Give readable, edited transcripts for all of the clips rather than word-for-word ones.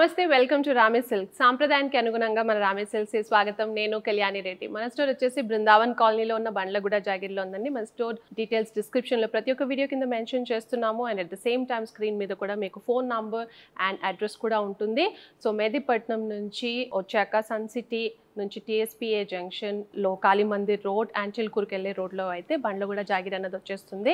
నమస్తే welcome to రామే silk. సాంప్రదాయానికి అనుగుణంగా మన రామే సిల్క్స్ స్వాగతం. నేను కళ్యాణి రెడ్డి. మన స్టోర్ వచ్చేసి బృందావన్ కాలనీలో ఉన్న బండ్లగూడ జాగిర్లో ఉందండి. మన స్టోర్ డీటెయిల్స్ డిస్క్రిప్షన్లో ప్రతి ఒక్క వీడియో కింద మెన్షన్ చేస్తున్నాము. And at the same time screen మీద కూడా మీకు ఫోన్ నంబర్ అండ్ అడ్రస్ కూడా ఉంటుంది. సో మెహదీపట్నం నుంచి వచ్చాక సన్ సిటీ నుంచి టీఎస్పీఏ జంక్షన్లో కాళీ మందిర్ రోడ్ అండ్ చిల్కూరుకి వెళ్ళే రోడ్లో అయితే బండ్లగూడ జాగిర్ అన్నది వచ్చేస్తుంది.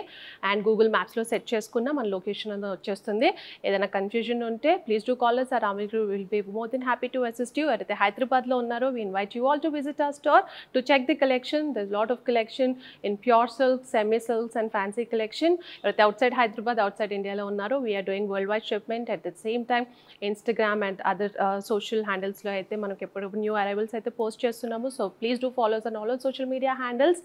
అండ్ గూగుల్ మ్యాప్స్లో సెట్ చేసుకున్న మన లొకేషన్ అన్నది వచ్చేస్తుంది. ఏదైనా కన్ఫ్యూజన్ ఉంటే please do call us. Our Amir will be more than happy to assist you. At Hyderabadలో ఉన్నారు. We invite you all to visit our store to check the collection. There's a lot of collection in pure silks, semi silks and fancy collection. At outside Hyderabad, outside Indiaలో ఉన్నారు. We are doing worldwide shipment. At the same time Instagram and other social handlesలో అయితే మనకి ఎప్పుడు new arrivals అయితే post చేస్తున్నాము. So please do follows on all social media handles.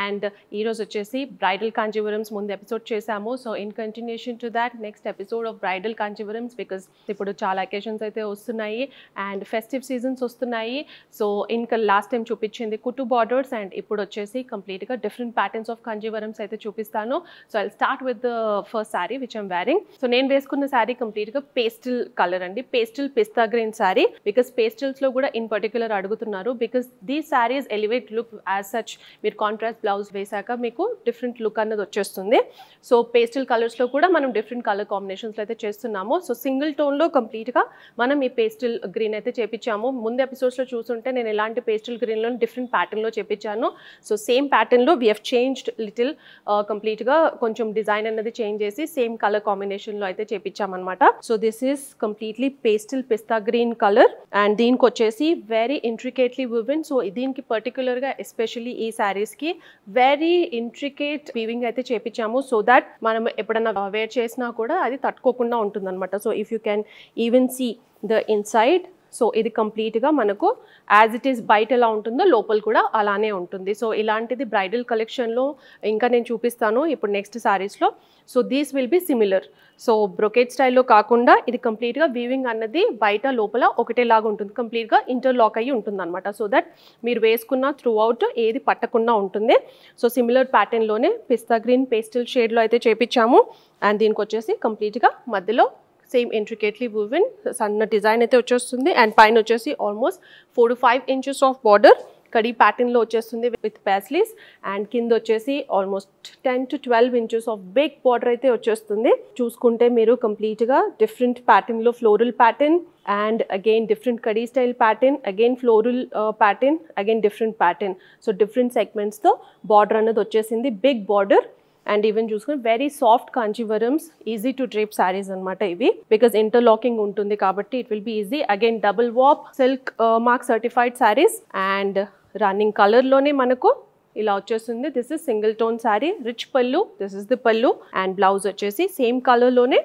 And ఈరోజు వచ్చేసి bridal Kanjeevarams ముందు episode చేశాము. So in continuation to that next episode of bridal Kanjeevarams, because ఇప్పుడు చాలా అకేషన్స్ అయితే వస్తున్నాయి అండ్ ఫెస్టివ్ సీజన్స్ వస్తున్నాయి. సో ఇంకా లాస్ట్ టైం చూపించింది కుట్టు బార్డర్స్ అండ్ ఇప్పుడు వచ్చేసి కంప్లీట్గా డిఫరెంట్ ప్యాటర్న్స్ ఆఫ్ కాంజీవరమ్స్ అయితే చూపిస్తాను. So I start with the first sari which I'm wearing. So నేను వేసుకున్న శారీ కంప్లీట్గా పేస్టల్ కలర్ అండి, pastel pista green sari. Because పేస్టల్స్లో కూడా ఇన్ పర్టికులర్ అడుగుతున్నారు. Because these saris elevate look as such. మీరు కాంట్రాస్ట్ బ్లౌజ్ వేసాక మీకు డిఫరెంట్ లుక్ అన్నది వచ్చేస్తుంది. సో పేస్టల్ కలర్స్లో కూడా మనం డిఫరెంట్ కలర్ కాంబినేషన్స్లో అయితే చేస్తున్నాము. సో సింగిల్ టోన్లో కంప్లీట్గా మనం ఈ పేస్టల్ గ్రీన్ అయితే చేపించాము. ముందు ఎపిసోడ్స్లో చూస్తుంటే నేను ఎలాంటి పేస్టల్ గ్రీన్లో డిఫరెంట్ ప్యాటర్న్లో చేపించాను. సో సేమ్ ప్యాటర్న్లో వీ హెవ్ చేంజ్డ్ లిటిల్ కంప్లీట్గా కొంచెం డిజైన్ అన్నది చేంజ్ చేసి సేమ్ కలర్ కాంబినేషన్లో అయితే చేపించామన్నమాట. So this is completely pastel pista green colour and దీనికి వచ్చేసి వెరీ ఇంట్రికేట్లీ వివెన్. సో దీనికి పర్టికులర్గా ఎస్పెషల్లీ ఈ శారీస్కి వెరీ ఇంట్రికేట్ వీవింగ్ అయితే చేపించాము. సో దట్ మనం ఎప్పుడైనా వేర్ చేసినా కూడా అది తట్టుకోకుండా ఉంటుందన్నమాట. So if you can even see the inside. So ఇది కంప్లీట్గా మనకు యాజ్ ఇట్ ఈస్ బయట ఎలా ఉంటుందో లోపల కూడా అలానే ఉంటుంది. సో ఇలాంటిది బ్రైడల్ కలెక్షన్లో ఇంకా నేను చూపిస్తాను ఇప్పుడు నెక్స్ట్ శారీస్లో. So these will be similar. So brocade స్టైల్లో కాకుండా ఇది కంప్లీట్గా వీవింగ్ అన్నది బయట లోపల ఒకటేలాగా ఉంటుంది, కంప్లీట్గా ఇంటర్లాక్ అయ్యి ఉంటుంది అనమాట. సో దట్ మీరు వేసుకున్న త్రూ అవుట్ ఏది పట్టకుండా ఉంటుంది. సో సిమిలర్ ప్యాటర్న్లోనే పిస్తా గ్రీన్ పేస్టల్ షేడ్లో అయితే చేపించాము. అండ్ దీనికి వచ్చేసి కంప్లీట్గా మధ్యలో సేమ్ ఇంట్రికేట్లీ వువెన్ సన్న డిజైన్ అయితే వచ్చేస్తుంది. అండ్ పైన వచ్చేసి almost 4 to 5 inches of border కడీ ప్యాటర్న్లో వచ్చేస్తుంది విత్ ప్యాస్లీస్. అండ్ కింద వచ్చేసి almost 10 to 12 inches of big border అయితే వచ్చేస్తుంది. చూసుకుంటే మీరు కంప్లీట్గా డిఫరెంట్ ప్యాటర్న్లో floral pattern and again different కడీ style pattern, again floral pattern, again different pattern. So different సెగ్మెంట్స్తో బార్డర్ అన్నది వచ్చేసింది, బిగ్ బార్డర్. అండ్ ఈవెన్ చూసుకుని very soft Kancheevarams, easy to drape saris అనమాట ఇవి. బికాస్ ఇంటర్లాకింగ్ ఉంటుంది కాబట్టి it will be easy. Again double warp silk mark certified saris and running కలర్లోనే మనకు ఇలా వచ్చేస్తుంది. This is single tone sari, rich pallu, this is the pallu. And blouse వచ్చేసి సేమ్ కలర్లోనే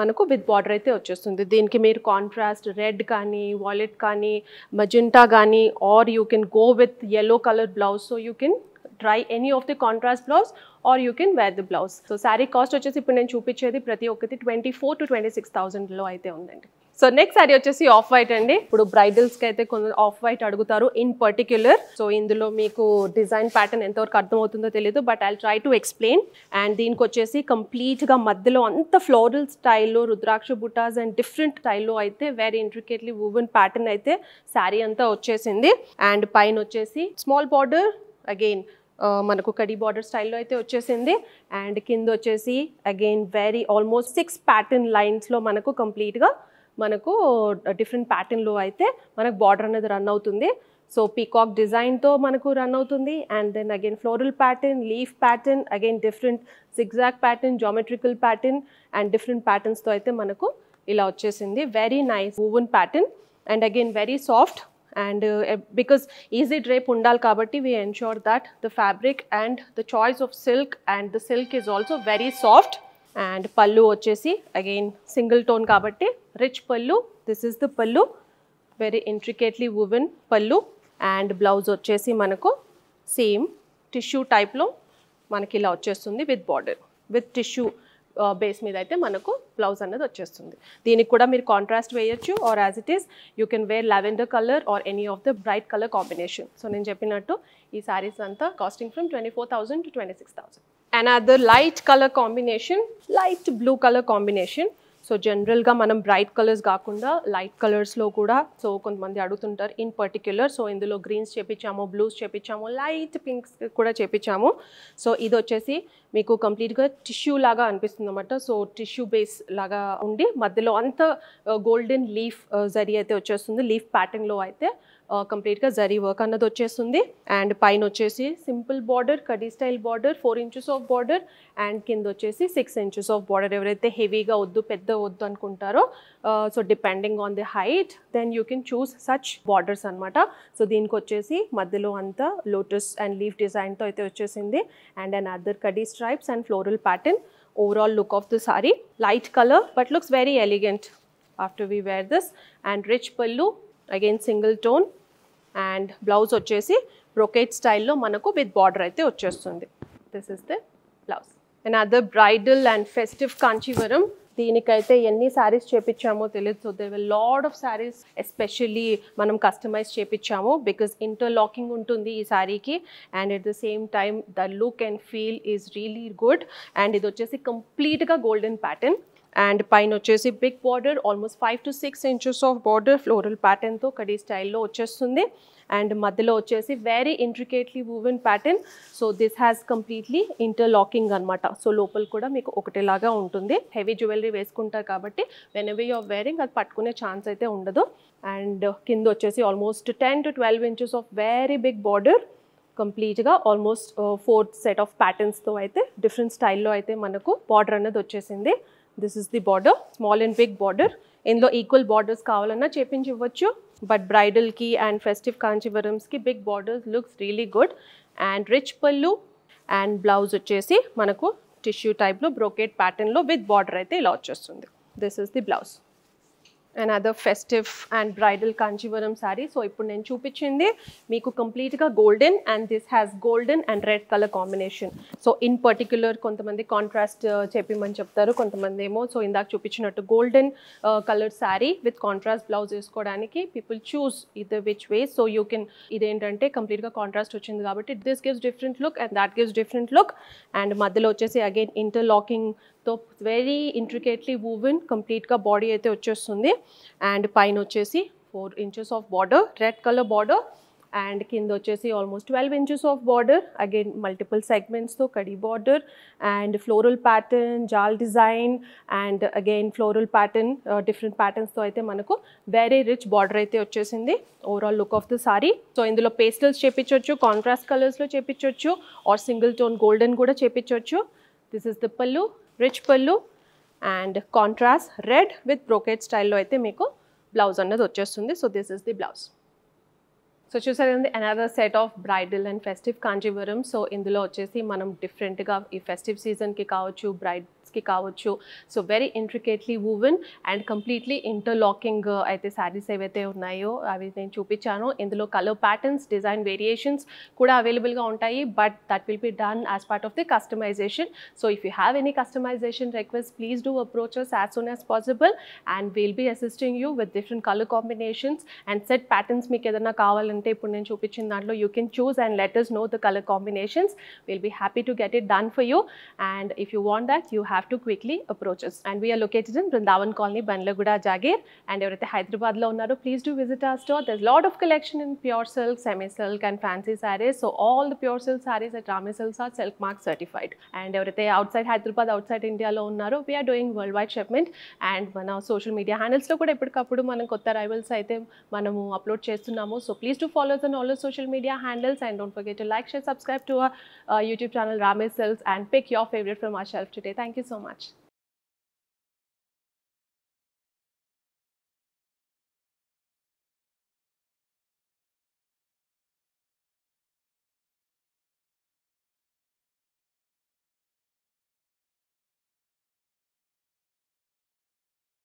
మనకు విత్ బార్డర్ అయితే వచ్చేస్తుంది. దీనికి మీరు కాంట్రాస్ట్ రెడ్ కానీ వాలెట్ కానీ మజెంటా కానీ or you can go with yellow colour blouse. So you can try any of the contrast blouse or you can wear the blouse. So saree cost వచ్చేసి ఇప్పుడు నేను చూపించేది ప్రతి ఒక్కటి 24,000 to 26,000లో అయితే ఉందండి. సో నెక్స్ట్ శారీ వచ్చేసి ఆఫ్ వైట్ అండి. ఇప్పుడు బ్రైడల్స్కి అయితే కొంచెం ఆఫ్ వైట్ అడుగుతారు ఇన్ పర్టిక్యులర్. సో ఇందులో మీకు డిజైన్ ప్యాటర్న్ ఎంతవరకు అర్థమవుతుందో తెలియదు, but I try to explain. And దీనికి వచ్చేసి కంప్లీట్గా మధ్యలో అంత ఫ్లోరల్ స్టైల్లో రుద్రాక్ష బుటాస్ అండ్ డిఫరెంట్ స్టైల్లో అయితే వెరీ ఇంట్రికేట్లీ వువెన్ ప్యాటర్న్ అయితే శారీ అంతా వచ్చేసింది. అండ్ పైన వచ్చేసి స్మాల్ బార్డర్, అగైన్ మనకు కడీ బార్డర్ స్టైల్లో అయితే వచ్చేసింది. అండ్ కింద వచ్చేసి అగైన్ వెరీ ఆల్మోస్ట్ 6 ప్యాటర్న్ లైన్స్లో మనకు కంప్లీట్గా మనకు డిఫరెంట్ ప్యాటర్న్లో అయితే మనకు బార్డర్ అనేది రన్ అవుతుంది. సో పీకాక్ డిజైన్తో మనకు రన్ అవుతుంది. And then again floral pattern, leaf pattern, again different zigzag pattern, geometrical pattern and different ప్యాటర్న్స్తో అయితే మనకు ఇలా వచ్చేసింది. Very nice woven pattern and again very soft. And because easy drape undal kabatti we ensure that the fabric and the choice of silk and the silk is also very soft. And pallu vachesi again single tone kabatti rich pallu, this is the pallu, very intricately woven pallu. And blouse vachesi manaku same tissue type lo manaki ila vachestundi with border with tissue base మీద అయితే మనకు blouse అనేది వచ్చేస్తుంది. దీనికి కూడా మీరు contrast వేయొచ్చు or as it is you can wear lavender colour or any of the bright colour combination. So నేను చెప్పినట్టు ఈ శారీస్ అంతా costing from 24,000 to 26,000. Another light color combination, light blue color combination. So జనరల్గా మనం బ్రైట్ కలర్స్ కాకుండా light కలర్స్లో కూడా so కొంతమంది అడుగుతుంటారు ఇన్ పర్టిక్యులర్. సో ఇందులో గ్రీన్స్ చేపించాము, బ్లూస్ చేపించాము, లైట్ పింక్స్ కూడా చేపించాము. సో ఇది వచ్చేసి మీకు కంప్లీట్గా టిష్యూ లాగా అనిపిస్తుంది అన్నమాట. సో టిష్యూ బేస్ లాగా ఉండి మధ్యలో అంతా గోల్డెన్ లీఫ్ జరీ అయితే వచ్చేస్తుంది. లీఫ్ ప్యాటర్న్లో అయితే కంప్లీట్గా జరీ వర్క్ అన్నది వచ్చేస్తుంది. అండ్ పైన వచ్చేసి simple border, khadi style border, 4 inches of border and కింద వచ్చేసి 6 inches ఆఫ్ బార్డర్. ఎవరైతే హెవీగా వద్దు, పెద్ద వద్దు అనుకుంటారో so depending on the height then you can choose such borders అనమాట. సో దీనికి వచ్చేసి మధ్యలో అంతా లోటస్ అండ్ లీఫ్ డిజైన్తో అయితే వచ్చేసింది. And and other kadi stripes and floral pattern. Overall look of the sari light colour but looks very elegant after we wear this. And rich pallu, again single tone. And blouse వచ్చేసి brocade స్టైల్లో మనకు with border అయితే వచ్చేస్తుంది. This is the blouse. And other bridal and festive Kancheevaram. దీనికైతే ఎన్ని శారీస్ చేపించామో తెలియదు. So they will lot of saris especially మనం కస్టమైజ్ చేపించాము బికాస్ ఇంటర్లాకింగ్ ఉంటుంది ఈ శారీకి. And at the same time the look and feel is really good. And ఇది వచ్చేసి కంప్లీట్గా గోల్డెన్ ప్యాటర్న్. అండ్ పైన వచ్చేసి big border, almost 5 to 6 inches of border floral ప్యాటర్న్తో కడీ స్టైల్లో వచ్చేస్తుంది. అండ్ మధ్యలో వచ్చేసి very intricately woven pattern. So this has completely interlocking అనమాట. సో లోపల కూడా మీకు ఒకటేలాగా ఉంటుంది. హెవీ జ్యువెలరీ వేసుకుంటారు కాబట్టి whenever you are wearing అది పట్టుకునే ఛాన్స్ అయితే ఉండదు. అండ్ కింద వచ్చేసి almost 10 to 12 inches of very big border. కంప్లీట్గా ఆల్మోస్ట్ 4 set ఆఫ్ ప్యాటర్న్స్తో అయితే డిఫరెంట్ స్టైల్లో అయితే మనకు బార్డర్ అన్నది వచ్చేసింది. This is the border, small and big border. ఇందులో ఈక్వల్ బార్డర్స్ కావాలన్నా చేపించి ఇవ్వచ్చు. బట్ బ్రైడల్కి అండ్ ఫెస్టివ్ కాంచీవరమ్స్కి big borders looks really good. And rich pallu and blouse వచ్చేసి మనకు టిష్యూ టైప్లో బ్రోకేట్ ప్యాటర్న్లో విత్ బార్డర్ అయితే ఇలా వచ్చేస్తుంది. This is the blouse. And other festive and bridal Kancheevaram sari. So ఇప్పుడు నేను చూపించింది మీకు కంప్లీట్గా golden and this has golden and red colour combination. So in particular కొంతమంది కాంట్రాస్ట్ చెప్పమని చెప్తారు, కొంతమంది ఏమో సో ఇందాక చూపించినట్టు golden colour sari with contrast blouse వేసుకోవడానికి people choose either which way. So you can ఇదేంటంటే కంప్లీట్గా కాంట్రాస్ట్ వచ్చింది కాబట్టి this gives different look and that gives different look. And మధ్యలో వచ్చేసి అగైన్ ఇంటర్లాకింగ్ తో వెరీ ఇంట్రికేట్లీ వూవెన్ కంప్లీట్గా బాడీ అయితే వచ్చేస్తుంది. అండ్ పైన వచ్చేసి 4 inches of border, red colour border. And కింద వచ్చేసి almost 12 inches of border, again multiple సెగ్మెంట్స్తో kadi border and floral pattern, jaal design and again floral pattern, different ప్యాటర్న్స్తో అయితే మనకు వెరీ రిచ్ బార్డర్ అయితే వచ్చేసింది. Overall look of the sari. So ఇందులో pastels చేపించవచ్చు, కాంట్రాస్ట్ కలర్స్లో చేపించవచ్చు ఆర్ సింగిల్ టోన్ గోల్డెన్ కూడా చేపించవచ్చు. దిస్ ఇస్ ద పల్లు, rich pallu and contrast red with brocade స్టైల్లో అయితే మీకు బ్లౌజ్ అన్నది వచ్చేస్తుంది. So this is the blouse. So చూసారు కదండి another set of bridal and festive Kanjeevaram. So ఇందులో వచ్చేసి మనం డిఫరెంట్గా ఈ ఫెస్టివ్ సీజన్కి కావచ్చు, బ్రైడ్స్కి కావచ్చు, so very intricately woven and completely interlocking అయితే శారీస్ ఏవైతే ఉన్నాయో అవి నేను చూపించాను. ఇందులో కలర్ ప్యాటర్న్స్, డిజైన్ వేరియేషన్స్ కూడా అవైలబుల్గా ఉంటాయి. But that will be done as part of the customization. So if you have any customization request please do approach us as soon as possible and we'll be assisting you with different color combinations and set patterns. మీకు ఏదైనా కావాలంటే ఇప్పుడు నేను చూపించిన దాంట్లో you can choose and let us know the color combinations. We'll be happy to get it done for you, and if you want that you have to quickly approach us. And we are located in Brindavan Colony, Bandlaguda, Jagir. And ఎవరైతే హైదరాబాద్ లో ఉన్నారో please do visit our store. There's a lot of collection in pure silk, semi silk and fancy sarees. So all the pure silk sarees at Rame Silks are silk mark certified. And ఎవరైతే outside Hyderabad, outside India లో ఉన్నారో we are doing worldwide shipment. And మన social media handles లో కూడా ఎప్పటికప్పుడు మనం కొత్త rivals అయితే మనము అప్లోడ్ చేస్తున్నాము. So please to follow us on all the social media handles and don't forget to like, share, subscribe to our YouTube channel Rame Silks and pick your favorite from our shelf today. Thank you so much.